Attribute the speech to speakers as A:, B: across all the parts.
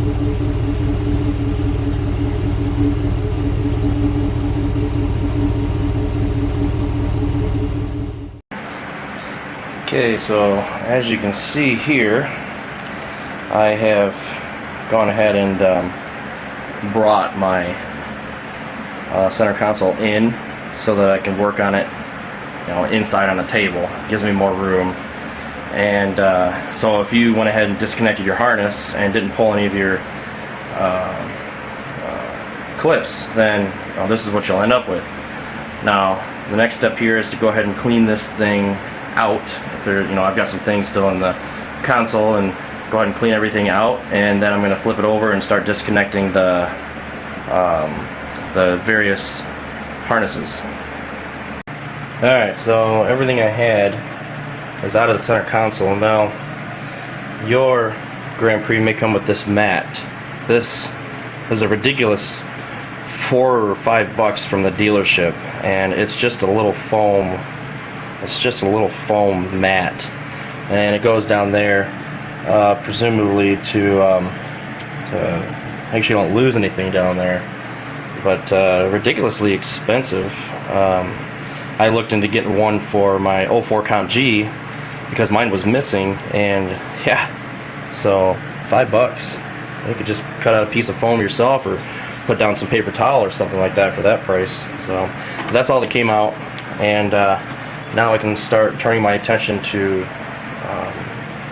A: Okay, so as you can see here, I have gone ahead and brought my center console in so that I can work on it, inside on a table. It gives me more room. And so if you went ahead and disconnected your harness and didn't pull any of your clips, then this is what you'll end up with. Now, the next step here is to go ahead and clean this thing out. If there, I've got some things still in the console, and go ahead and clean everything out, and then I'm going to flip it over and start disconnecting the various harnesses. Alright, so everything I had is out of the center console. Now, your Grand Prix may come with this mat. This is a ridiculous $4 or $5 from the dealership, and it's just a little foam. It's just a little foam mat, and it goes down there, presumably to make sure you don't lose anything down there. But ridiculously expensive. I looked into getting one for my 04 Comp G because mine was missing, and yeah, so $5. You could just cut out a piece of foam yourself, or put down some paper towel or something like that for that price. So that's all that came out, and now I can start turning my attention to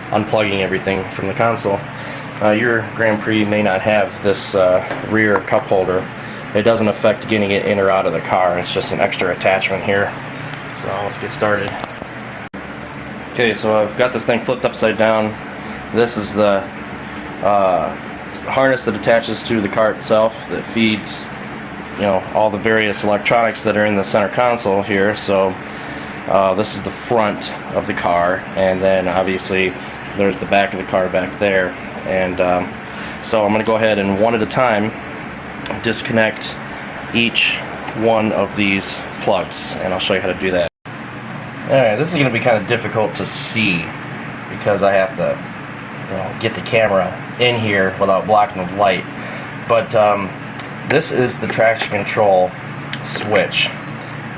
A: unplugging everything from the console. Your Grand Prix may not have this rear cup holder. It doesn't affect getting it in or out of the car. It's just an extra attachment here. So let's get started. Okay, so I've got this thing flipped upside down. This is the harness that attaches to the car itself, that feeds all the various electronics that are in the center console here. So this is the front of the car, and then obviously there's the back of the car back there. And so I'm going to go ahead and one at a time disconnect each one of these plugs, and I'll show you how to do that. Alright, this is going to be kind of difficult to see because I have to get the camera in here without blocking the light. But this is the traction control switch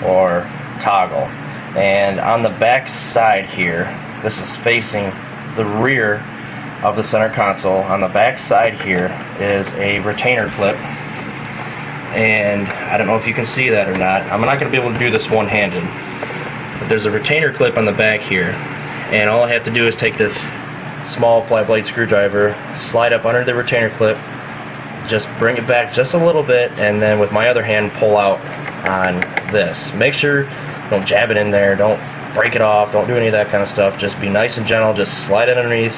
A: or toggle, and on the back side here, this is facing the rear of the center console. On the back side here is a retainer clip, and I don't know if you can see that or not. I'm not going to be able to do this one-handed, but there's a retainer clip on the back here, and all I have to do is take this small flat blade screwdriver, slide up under the retainer clip, just bring it back just a little bit, and then with my other hand pull out on this. Make sure don't jab it in there, don't break it off, don't do any of that kind of stuff. Just be nice and gentle, just slide it underneath,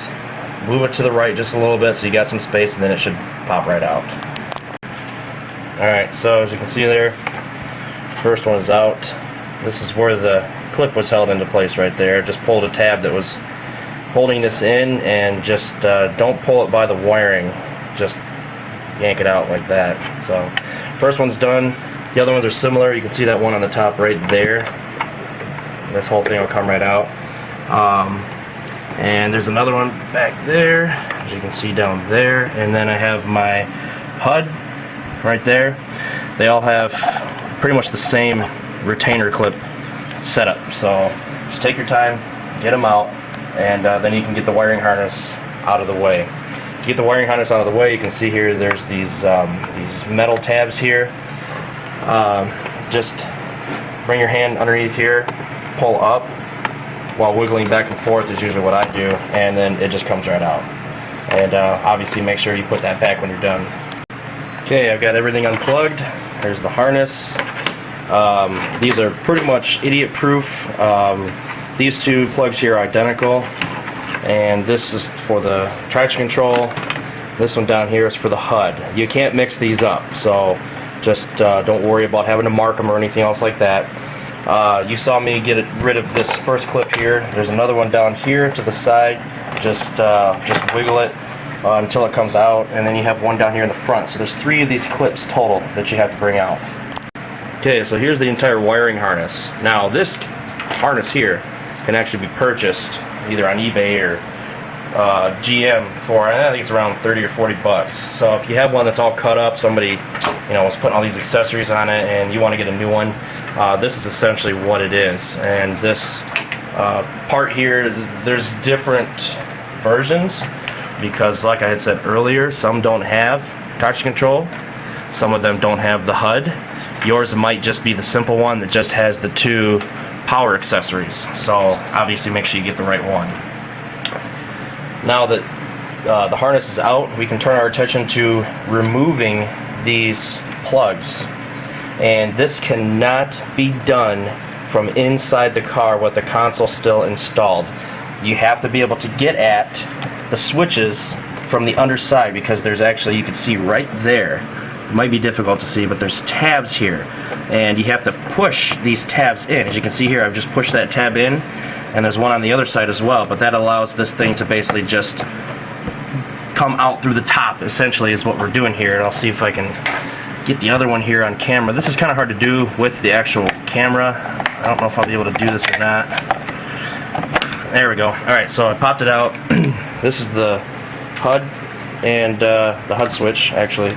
A: move it to the right just a little bit so you got some space, and then it should pop right out. Alright, so as you can see there, first one is out. This is where the clip was held into place right there. Just pulled a tab that was holding this in, and just don't pull it by the wiring, just yank it out like that. So first one's done. The other ones are similar. You can see that one on the top right there. This whole thing will come right out. And there's another one back there, as you can see down there, and then I have my HUD right there. They all have pretty much the same retainer clip setup, so just take your time, get them out, and then you can get the wiring harness out of the way. To get the wiring harness out of the way, you can see here there's these metal tabs here. Just bring your hand underneath here, pull up while wiggling back and forth is usually what I do, and then it just comes right out. And obviously make sure you put that back when you're done. Okay, I've got everything unplugged. There's the harness. These are pretty much idiot proof. These two plugs here are identical, and this is for the traction control. This one down here is for the HUD. You can't mix these up, so just don't worry about having to mark them or anything else like that. You saw me get rid of this first clip here. There's another one down here to the side. Just wiggle it until it comes out, and then you have one down here in the front. So there's 3 of these clips total that you have to bring out. Okay, so here's the entire wiring harness. Now this harness here can actually be purchased either on eBay or GM for, I think it's around 30 or 40 bucks. So if you have one that's all cut up, somebody was putting all these accessories on it, and you want to get a new one, this is essentially what it is. And this part here, there's different versions because, like I had said earlier, some don't have traction control, some of them don't have the HUD. Yours might just be the simple one that just has the 2 power accessories. So obviously make sure you get the right one. Now that the harness is out, we can turn our attention to removing these plugs. And this cannot be done from inside the car with the console still installed. You have to be able to get at the switches from the underside, because there's actually, you can see right there, it might be difficult to see, but there's tabs here, and you have to push these tabs in. As you can see here, I've just pushed that tab in, and there's one on the other side as well, but that allows this thing to basically just come out through the top, essentially, is what we're doing here. And I'll see if I can get the other one here on camera. This is kind of hard to do with the actual camera. I don't know if I'll be able to do this or not. There we go. Alright, so I popped it out. This is the HUD and the HUD switch, actually.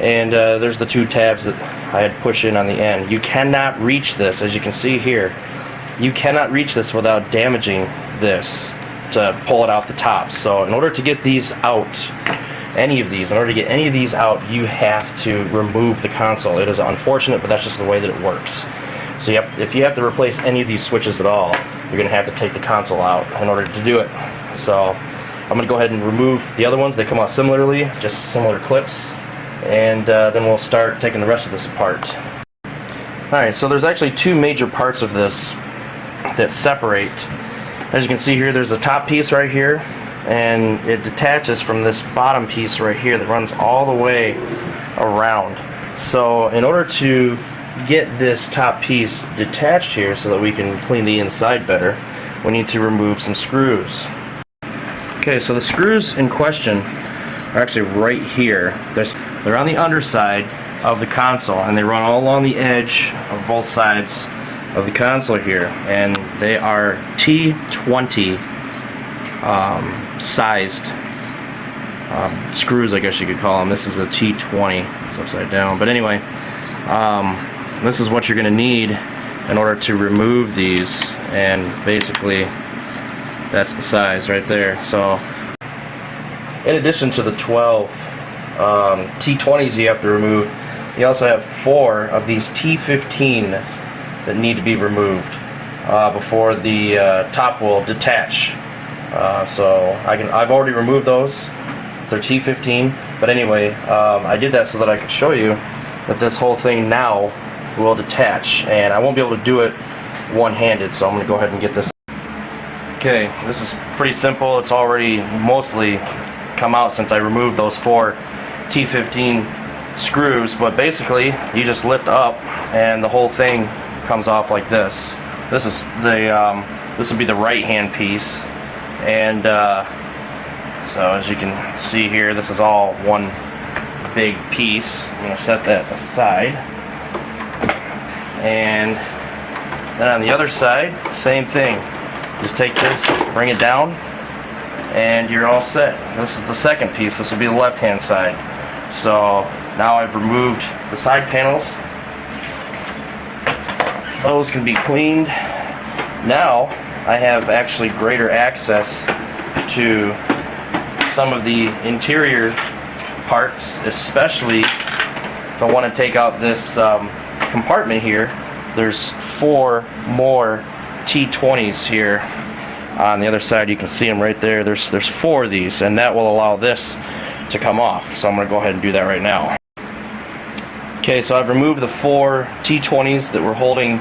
A: And there's the 2 tabs that I had pushed in on the end. You cannot reach this, as you can see here. You cannot reach this without damaging this to pull it out the top. So in order to get these out, in order to get any of these out, you have to remove the console. It is unfortunate, but that's just the way that it works. So if you have to replace any of these switches at all, you're going to have to take the console out in order to do it. So I'm going to go ahead and remove the other ones. They come out similarly, just similar clips, and then we'll start taking the rest of this apart. Alright, so there's actually 2 major parts of this that separate. As you can see here, there's a top piece right here, and it detaches from this bottom piece right here that runs all the way around. So in order to get this top piece detached here so that we can clean the inside better, we need to remove some screws. Okay, so the screws in question are actually right here. They're on the underside of the console, and they run all along the edge of both sides of the console here, and they are T20 sized screws, I guess you could call them. This is a T20, it's upside down, but anyway, this is what you're going to need in order to remove these, and basically that's the size right there. So in addition to the 12 T20s you have to remove, you also have 4 of these T15s that need to be removed before the top will detach. So I've already removed those. They're T15, but anyway, I did that so that I could show you that this whole thing now will detach, and I won't be able to do it one-handed, so I'm going to go ahead and get this. Okay, this is pretty simple. It's already mostly come out since I removed those 4 T15 screws, but basically you just lift up and the whole thing comes off like this. This is the this would be the right hand piece, and so as you can see here, this is all one big piece. I'm going to set that aside, and then on the other side, same thing. Just take this, bring it down, and you're all set. This is the second piece. This will be the left hand side. So now I've removed the side panels. Those can be cleaned. Now I have actually greater access to some of the interior parts, especially if I want to take out this compartment here. There's 4 more T20s here on the other side. You can see them right there. There's 4 of these, and that will allow this to come off. So I'm going to go ahead and do that right now. Okay, so I've removed the 4 T20s that were holding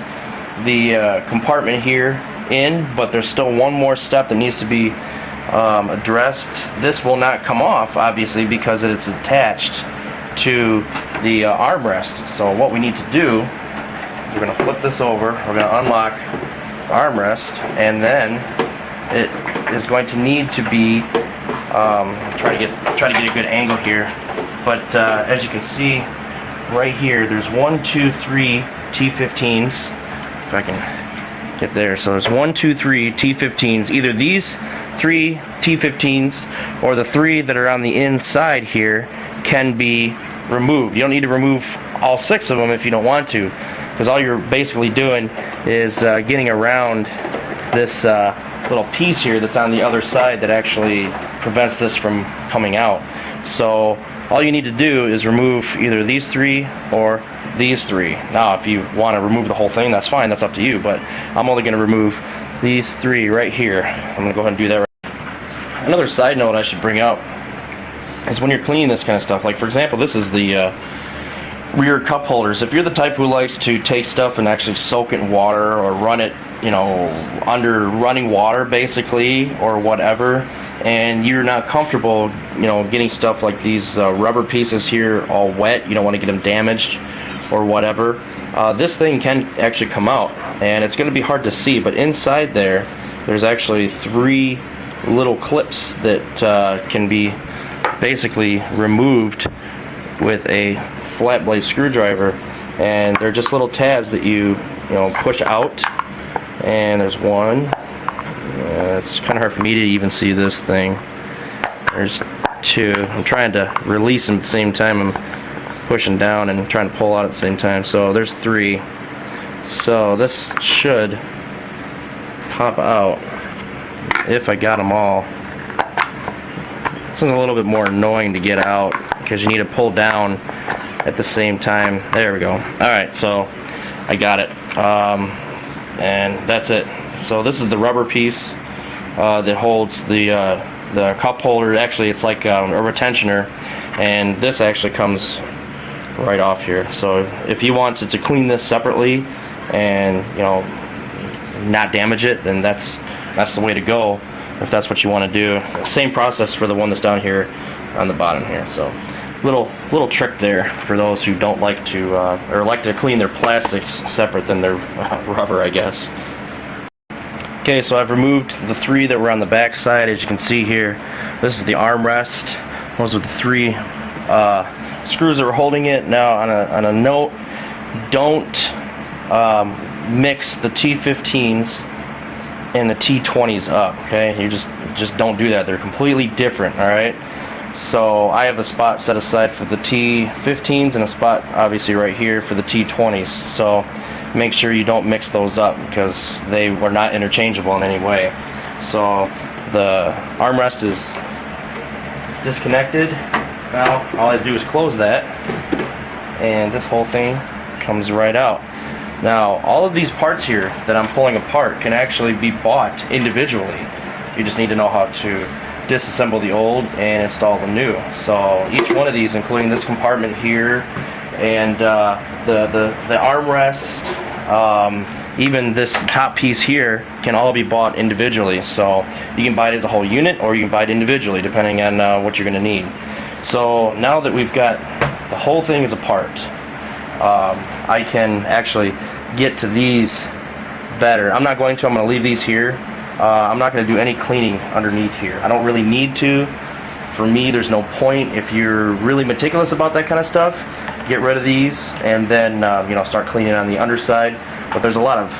A: the compartment here in, but there's still one more step that needs to be addressed. This will not come off, obviously, because it's attached to the armrest. So what we need to do, we're going to flip this over, we're going to unlock the armrest, and then it is going to need to be try to get a good angle here, but as you can see right here, there's 1, 2, 3 T15s. If I can get there, so there's 1, 2, 3 T15s. Either these 3 T15s, or the 3 that are on the inside here, can be removed. You don't need to remove all 6 of them if you don't want to, because all you're basically doing is getting around this little piece here that's on the other side that actually prevents this from coming out. So all you need to do is remove either these 3 or these 3. Now if you want to remove the whole thing, that's fine, that's up to you, but I'm only going to remove these 3 right here. I'm going to go ahead and do that right. Another side note I should bring up is when you're cleaning this kind of stuff, like for example, this is the rear cup holders. If you're the type who likes to take stuff and actually soak it in water or run it, you know, under running water basically, or whatever, and you're not comfortable, you know, getting stuff like these rubber pieces here all wet, you don't want to get them damaged or whatever, this thing can actually come out, and it's going to be hard to see, but inside there's actually 3 little clips that can be basically removed with a flat blade screwdriver, and they're just little tabs that you know push out. And there's one. It's kind of hard for me to even see this thing. There's 2. I'm trying to release them at the same time I'm pushing down and trying to pull out at the same time. So there's 3. So this should pop out if I got them all. This is a little bit more annoying to get out because you need to pull down at the same time. There we go. Alright, so I got it. And that's it. So this is the rubber piece that holds the cup holder. Actually, it's like a retentioner, and this actually comes right off here. So if you wanted to clean this separately and not damage it, then that's the way to go. If that's what you want to do. Same process for the one that's down here on the bottom here. So little trick there for those who don't like to or like to clean their plastics separate than their rubber, I guess. Okay, so I've removed the 3 that were on the back side. As you can see here, this is the armrest. Those are the 3 screws that were holding it. Now on a note, don't mix the T15s and the T20s up. Okay, you just don't do that. They're completely different. All right. So I have a spot set aside for the T15s and a spot obviously right here for the T20s. So make sure you don't mix those up because they were not interchangeable in any way. So the armrest is disconnected. Now all I do is close that, and this whole thing comes right out. Now all of these parts here that I'm pulling apart can actually be bought individually. You just need to know how to disassemble the old and install the new. So each one of these, including this compartment here and the armrest, even this top piece here, can all be bought individually. So you can buy it as a whole unit, or you can buy it individually depending on what you're going to need. So now that we've got the whole thing is apart, I can actually get to these better. I'm not going to. I'm going to leave these here. I'm not going to do any cleaning underneath here. I don't really need to. For me, there's no point. If you're really meticulous about that kind of stuff, get rid of these and then start cleaning on the underside. But there's a lot of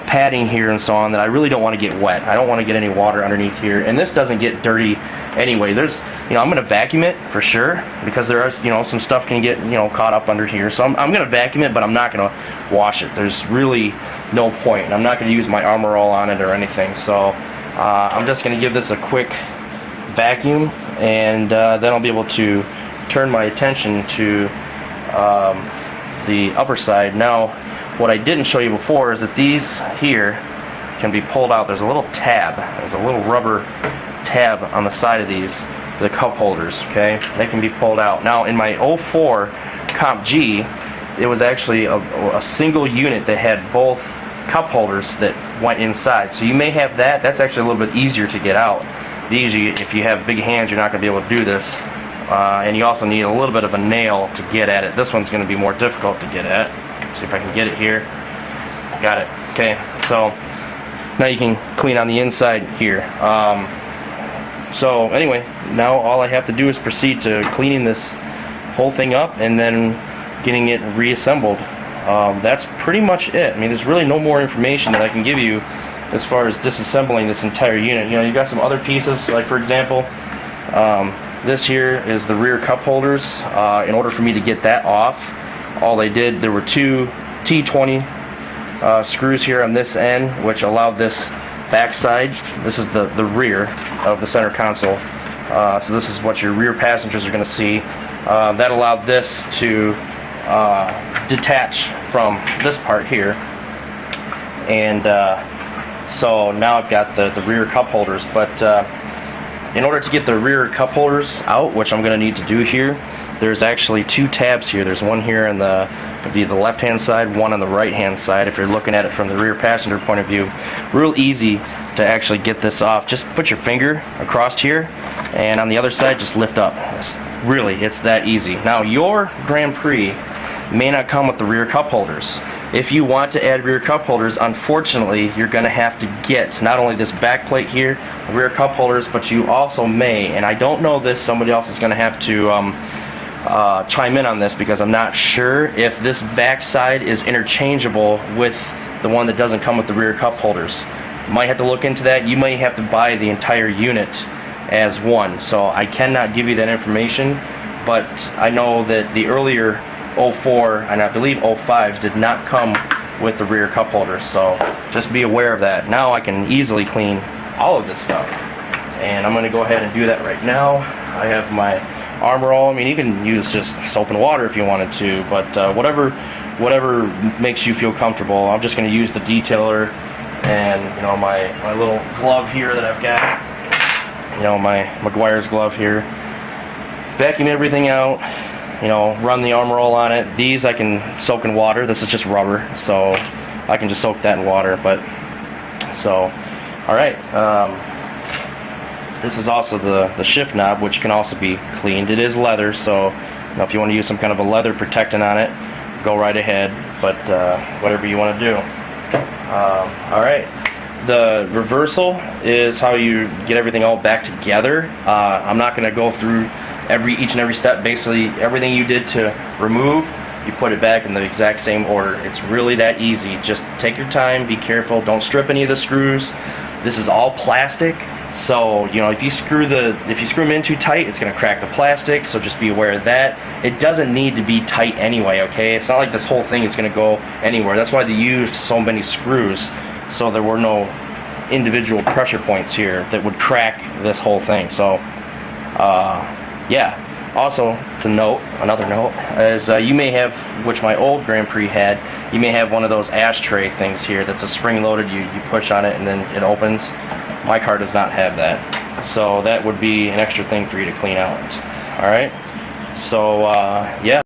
A: padding here and so on that I really don't want to get wet. I don't want to get any water underneath here, and this doesn't get dirty anyway. There's I'm going to vacuum it for sure, because there are some stuff can get caught up under here. So I'm going to vacuum it, but I'm not going to wash it. There's really no point. And I'm not going to use my Armor All on it or anything. So I'm just going to give this a quick vacuum, and then I'll be able to turn my attention to the upper side. Now, what I didn't show you before is that these here can be pulled out. There's a little tab. There's a little rubber tab on the side of these for the cup holders. Okay, they can be pulled out. Now, in my 04 Comp G, it was actually a single unit that had both cup holders that went inside. So you may have that. That's actually a little bit easier to get out. These, if you have big hands, you're not going to be able to do this. And you also need a little bit of a nail to get at it. This one's going to be more difficult to get at. See if I can get it here. Got it. Okay, so now you can clean on the inside here. So anyway, now all I have to do is proceed to cleaning this whole thing up and then getting it reassembled. That's pretty much it. I mean, there's really no more information that I can give you as far as disassembling this entire unit. You know, you got some other pieces, like for example, this here is the rear cup holders. In order for me to get that off, all they did, there were two T20 screws here on this end, which allowed this backside. This is the rear of the center console. So this is what your rear passengers are going to see. That allowed this to detach from this part here. And so now I've got the rear cup holders. But in order to get the rear cup holders out, which I'm going to need to do here, there's actually two tabs here. There's one here on the left hand side, one on the right hand side. If you're looking at it from the rear passenger point of view, real easy to actually get this off. Just put your finger across here, and on the other side just lift up. It's that easy. Now your Grand Prix may not come with the rear cup holders. If you want to add rear cup holders, unfortunately you're going to have to get not only this back plate here, rear cup holders, but you also may, and I don't know this, somebody else is going to have to chime in on this, because I'm not sure if this back side is interchangeable with the one that doesn't come with the rear cup holders. You might have to look into that. You may have to buy the entire unit as one, so I cannot give you that information, but I know that the earlier 04 and I believe 05s did not come with the rear cup holders, so just be aware of that. Now I can easily clean all of this stuff, and I'm going to go ahead and do that right now. I have my Armor All. I mean, you can use just soap and water if you wanted to, but whatever makes you feel comfortable. I'm just going to use the detailer and, you know, my little glove here that I've got, you know, my McGuire's glove here. Vacuum everything out, you know, run the Armor All on it. These I can soak in water. This is just rubber, so I can just soak that in water. But so, all right. This is also the shift knob, which can also be cleaned. It is leather, so you know, if you want to use some kind of a leather protectant on it, go right ahead. But whatever you want to do. All right. The reversal is how you get everything all back together. I'm not going to go through each and every step. Basically, everything you did to remove, you put it back in the exact same order. It's really that easy. Just take your time, be careful, don't strip any of the screws. This is all plastic, so you know, if you screw them in too tight, it's going to crack the plastic, so just be aware of that. It doesn't need to be tight anyway, okay? It's not like this whole thing is going to go anywhere. That's why they used so many screws, so there were no individual pressure points here that would crack this whole thing. So yeah. Also, to note, another note, is you may have, which my old Grand Prix had, you may have one of those ashtray things here that's a spring-loaded, you push on it and then it opens. My car does not have that. So that would be an extra thing for you to clean out. Alright? So, yeah.